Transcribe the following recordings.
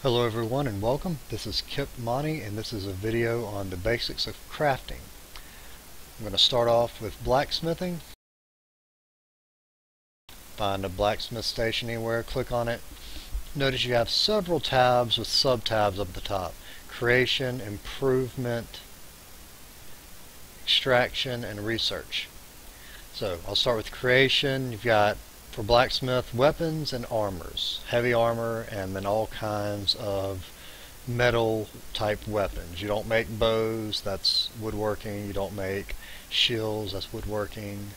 Hello everyone and welcome. This is Kip Monty and this is a video on the basics of crafting. I'm going to start off with blacksmithing. Find a blacksmith station anywhere, click on it. Notice you have several tabs with sub-tabs up at the top. Creation, Improvement, Extraction, and Research. So I'll start with creation. You've got for blacksmith weapons and armors, heavy armor, and then all kinds of metal type weapons. You don't make bows, that's woodworking. You don't make shields, that's woodworking.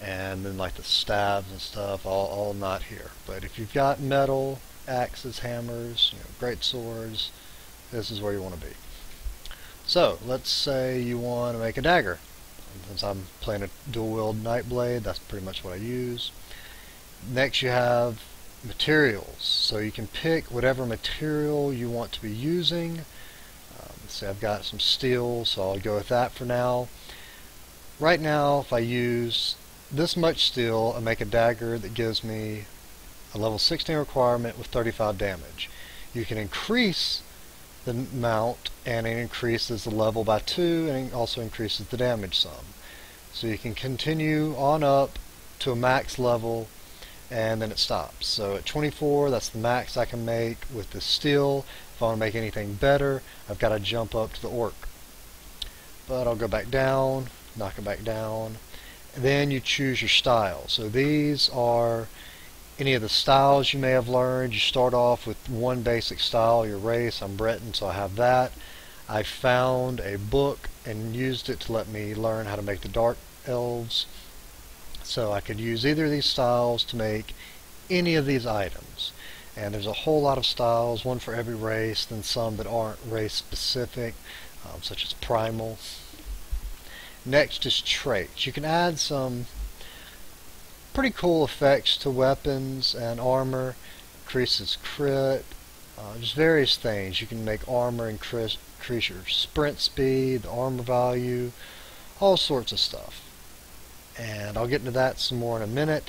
And then like the staves and stuff, all not here. But if you've got metal, axes, hammers, great swords, this is where you want to be. So let's say you want to make a dagger. Since I'm playing a dual-wield Nightblade, that's pretty much what I use. Next you have materials, so you can pick whatever material you want to be using. Let's say I've got some steel, so I'll go with that for now. Right now, if I use this much steel, I make a dagger that gives me a level 16 requirement with 35 damage. You can increase the amount, and it increases the level by 2, and it also increases the damage some. So you can continue on up to a max level, and then it stops. So at 24, that's the max I can make with the steel. If I want to make anything better, I've got to jump up to the orc. But I'll go back down, knock it back down, and then you choose your style. So these are any of the styles you may have learned. You start off with one basic style, your race. I'm Breton, so I have that. I found a book and used it to let me learn how to make the dark elves. So I could use either of these styles to make any of these items. And there's a whole lot of styles, one for every race, then some that aren't race specific, such as primal. Next is traits. You can add some pretty cool effects to weapons and armor. Increases crit, just various things. You can make armor increase your sprint speed, the armor value, all sorts of stuff. And I'll get into that some more in a minute.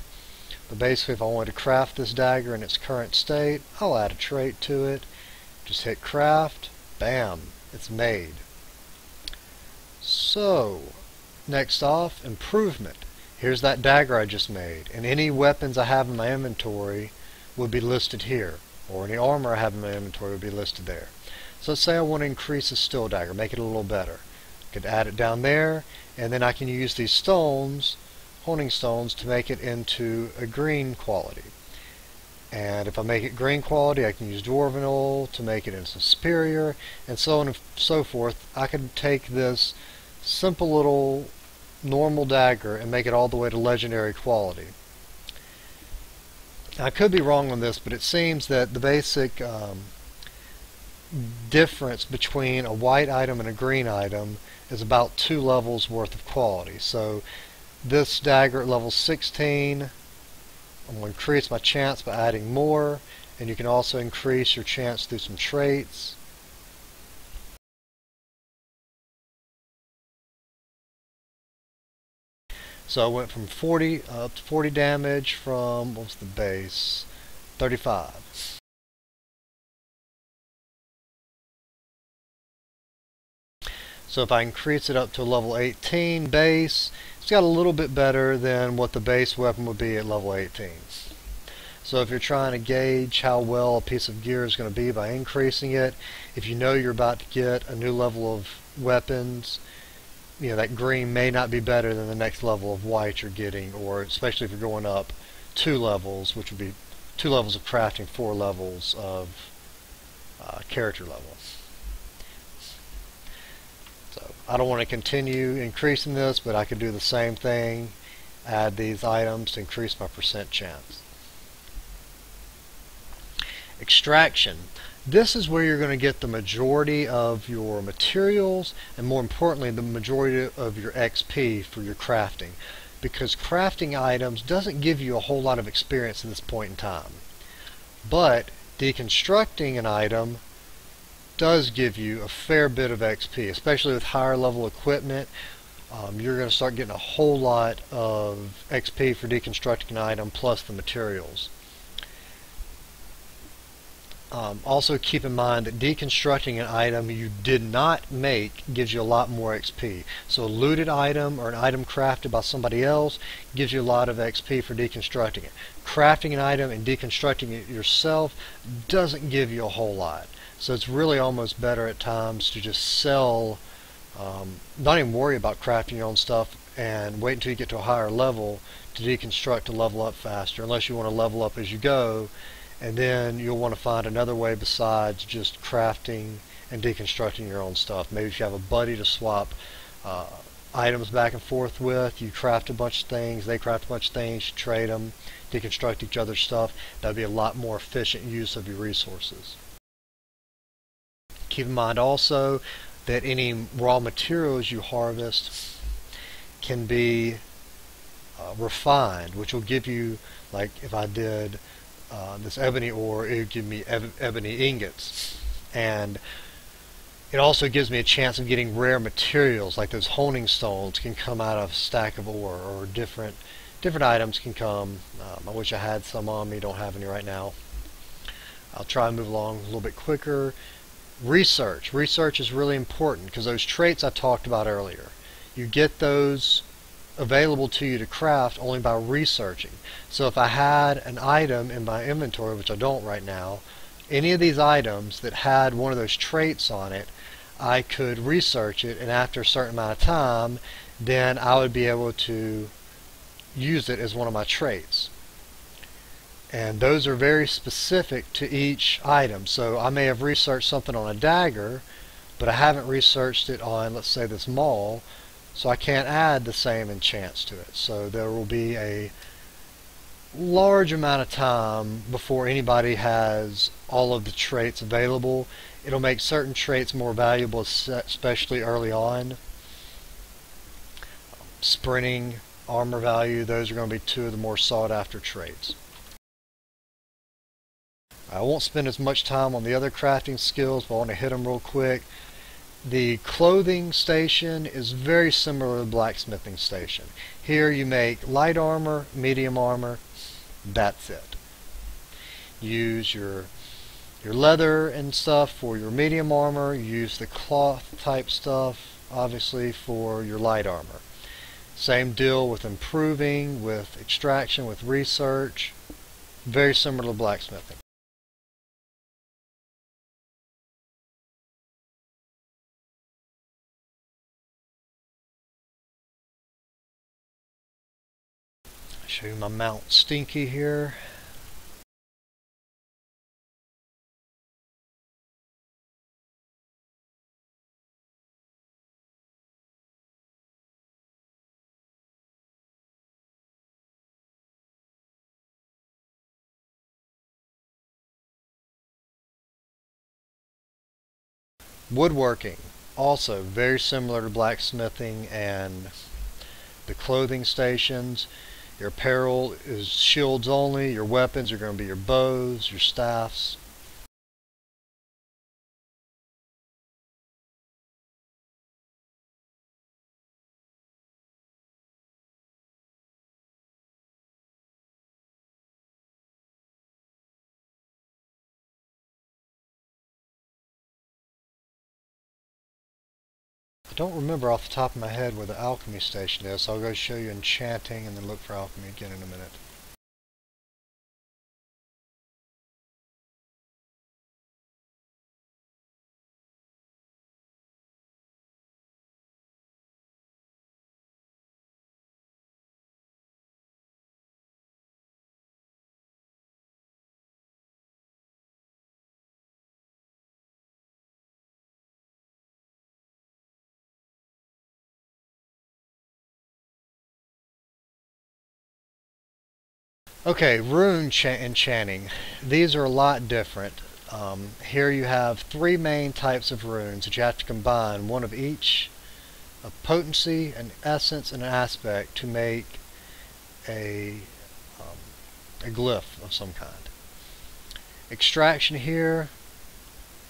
But basically, if I wanted to craft this dagger in its current state, I'll add a trait to it. Just hit craft, bam, it's made. So, next off, improvement. Here's that dagger I just made, and any weapons I have in my inventory would be listed here, or any armor I have in my inventory would be listed there. So let's say I want to increase the steel dagger, make it a little better. I could add it down there, and then I can use these stones, honing stones, to make it into a green quality. And if I make it green quality, I can use dwarven oil to make it into superior, and so on and so forth. I could take this simple little normal dagger and make it all the way to legendary quality. I could be wrong on this, but it seems that the basic difference between a white item and a green item is about 2 levels worth of quality. So this dagger at level 16, I'm going to increase my chance by adding more, and you can also increase your chance through some traits. So I went from 40 up to 40 damage from, what was the base? 35. So if I increase it up to level 18 base, it's got a little bit better than what the base weapon would be at level 18. So if you're trying to gauge how well a piece of gear is going to be by increasing it, if you know you're about to get a new level of weapons, that green may not be better than the next level of white you're getting, or especially if you're going up 2 levels, which would be 2 levels of crafting, 4 levels of character levels. So I don't want to continue increasing this, but I could do the same thing, add these items to increase my percent chance. Extraction. This is where you're going to get the majority of your materials, and more importantly, the majority of your XP for your crafting. Because crafting items doesn't give you a whole lot of experience at this point in time. But deconstructing an item does give you a fair bit of XP, especially with higher level equipment. You're going to start getting a whole lot of XP for deconstructing an item plus the materials. Also keep in mind that deconstructing an item you did not make gives you a lot more XP. So a looted item or an item crafted by somebody else gives you a lot of XP for deconstructing it. Crafting an item and deconstructing it yourself doesn't give you a whole lot. So it's really almost better at times to just sell, not even worry about crafting your own stuff and wait until you get to a higher level to deconstruct to level up faster, unless you want to level up as you go. And then you'll want to find another way besides just crafting and deconstructing your own stuff. Maybe if you have a buddy to swap items back and forth with, you craft a bunch of things, they craft a bunch of things, you trade them, deconstruct each other's stuff. That would be a lot more efficient use of your resources. Keep in mind also that any raw materials you harvest can be refined, which will give you, like if I did this ebony ore, it would give me ebony ingots, and it also gives me a chance of getting rare materials, like those honing stones can come out of a stack of ore, or different items can come. I wish I had some on me, don't have any right now. I'll try and move along a little bit quicker. Research is really important, because those traits I talked about earlier, you get those available to you to craft only by researching. So if I had an item in my inventory, which I don't right now, any of these items that had one of those traits on it, I could research it, and after a certain amount of time, then I would be able to use it as one of my traits. And those are very specific to each item. So I may have researched something on a dagger, but I haven't researched it on, let's say, this maul, so I can't add the same enchants to it. So there will be a large amount of time before anybody has all of the traits available. It'll make certain traits more valuable, especially early on. Sprinting, armor value, those are going to be two of the more sought after traits. I won't spend as much time on the other crafting skills, but I want to hit them real quick. The clothing station is very similar to the blacksmithing station. Here you make light armor, medium armor, that's it. Use your leather and stuff for your medium armor, use the cloth type stuff obviously for your light armor. Same deal with improving, with extraction, with research, very similar to blacksmithing. Show you my Mount Stinky here. Woodworking, also very similar to blacksmithing and the clothing stations. Your apparel is shields only. Your weapons are going to be your bows, your staffs. I don't remember off the top of my head where the Alchemy Station is, so I'll go show you Enchanting and then look for Alchemy again in a minute. Okay, rune enchanting. These are a lot different. Here you have three main types of runes that you have to combine, one of each, a potency, an essence, and an aspect to make a glyph of some kind. Extraction here,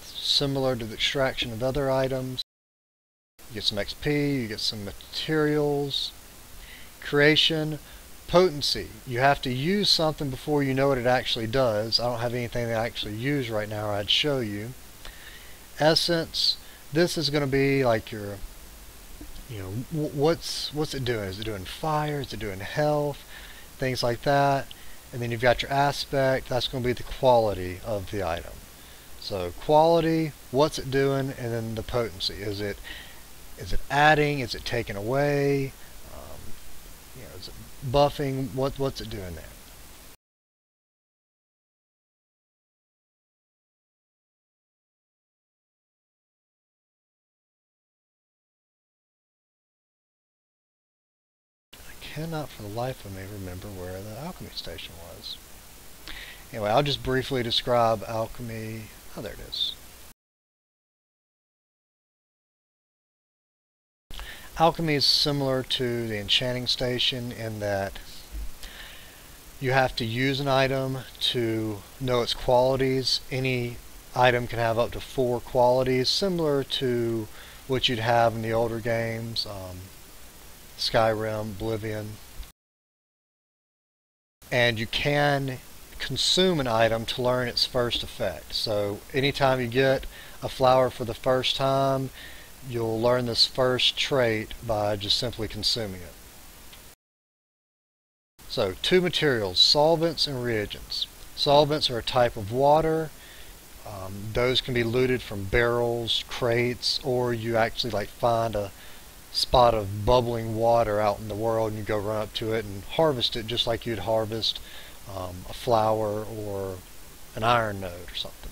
similar to the extraction of other items. You get some XP, you get some materials. Creation, Potency. You have to use something before you know what it actually does. I don't have anything that I actually use right now, or I'd show you. Essence. This is going to be like your, what's it doing? Is it doing fire? Is it doing health? Things like that. And then you've got your aspect. That's going to be the quality of the item. So quality, what's it doing, and then the potency. Is it adding? Is it taking away? Is it buffing? What's it doing there? I cannot for the life of me remember where the Alchemy Station was. Anyway, I'll just briefly describe Alchemy. Oh, there it is. Alchemy is similar to the Enchanting Station in that you have to use an item to know its qualities. Any item can have up to 4 qualities, similar to what you'd have in the older games, Skyrim, Oblivion. And you can consume an item to learn its first effect. So anytime you get a flower for the first time, you'll learn this first trait by just simply consuming it. So 2 materials, solvents and reagents. Solvents are a type of water. Those can be looted from barrels, crates, or you actually find a spot of bubbling water out in the world and you go run up to it and harvest it just like you'd harvest a flower or an iron node or something.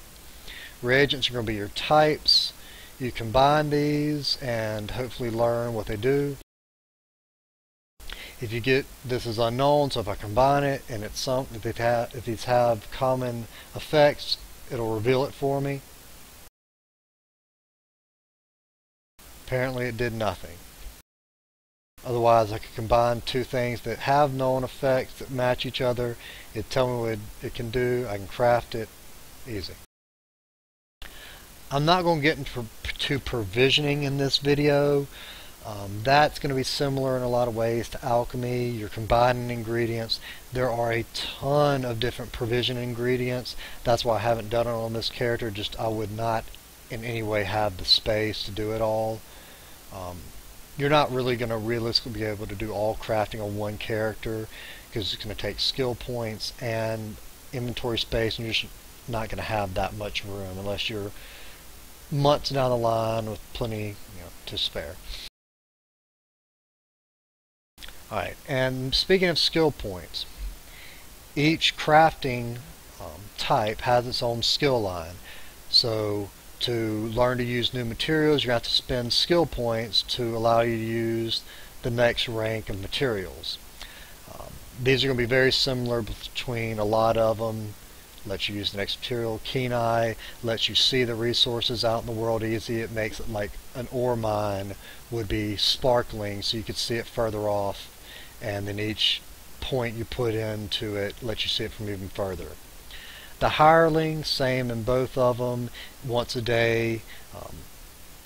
Reagents are going to be your types. You combine these and hopefully learn what they do. If you get this is unknown, so if I combine it and it's if these have common effects, it'll reveal it for me. Apparently it did nothing. Otherwise I could combine 2 things that have known effects that match each other. It'd tell me what it can do. I can craft it. Easy. I'm not going to get into provisioning in this video. That's going to be similar in a lot of ways to alchemy. You're combining ingredients. There are a ton of different provision ingredients. That's why I haven't done it on this character. Just I would not in any way have the space to do it all. You're not really going to realistically be able to do all crafting on one character because it's going to take skill points and inventory space, and you're just not going to have that much room unless you're months down the line with plenty to spare. Alright, and speaking of skill points, each crafting type has its own skill line. So to learn to use new materials, you have to spend skill points to allow you to use the next rank of materials. These are going to be very similar between a lot of them. Lets you use the next material. Keen Eye lets you see the resources out in the world easy. It makes it like an ore mine would be sparkling so you could see it further off, and then each point you put into it lets you see it from even further. The Hireling, same in both of them. Once a day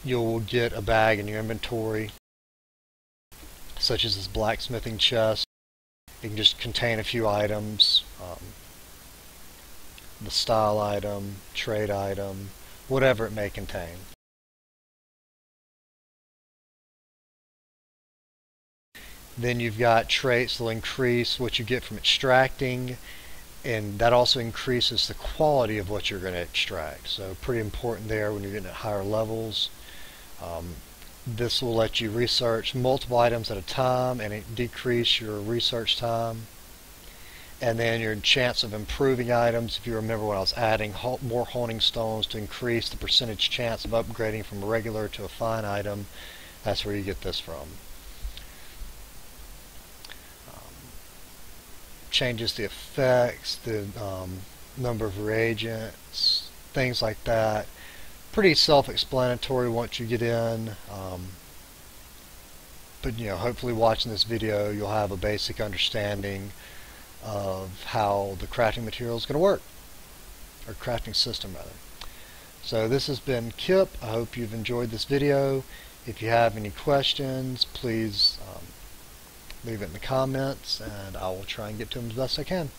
you'll get a bag in your inventory, such as this blacksmithing chest. It can just contain a few items. The style item, trade item, whatever it may contain. Then you've got traits that will increase what you get from extracting, and that also increases the quality of what you're going to extract. So pretty important there when you're getting at higher levels. This will let you research multiple items at a time and it decrease your research time. And then your chance of improving items, if you remember when I was adding more honing stones to increase the percentage chance of upgrading from a regular to a fine item, that's where you get this from. Changes the effects, the number of reagents, things like that. Pretty self-explanatory once you get in. But hopefully watching this video you'll have a basic understanding of how the crafting material is going to work, or crafting system rather. So this has been Kip. I hope you've enjoyed this video. If you have any questions, please leave it in the comments, and I will try and get to them as best I can.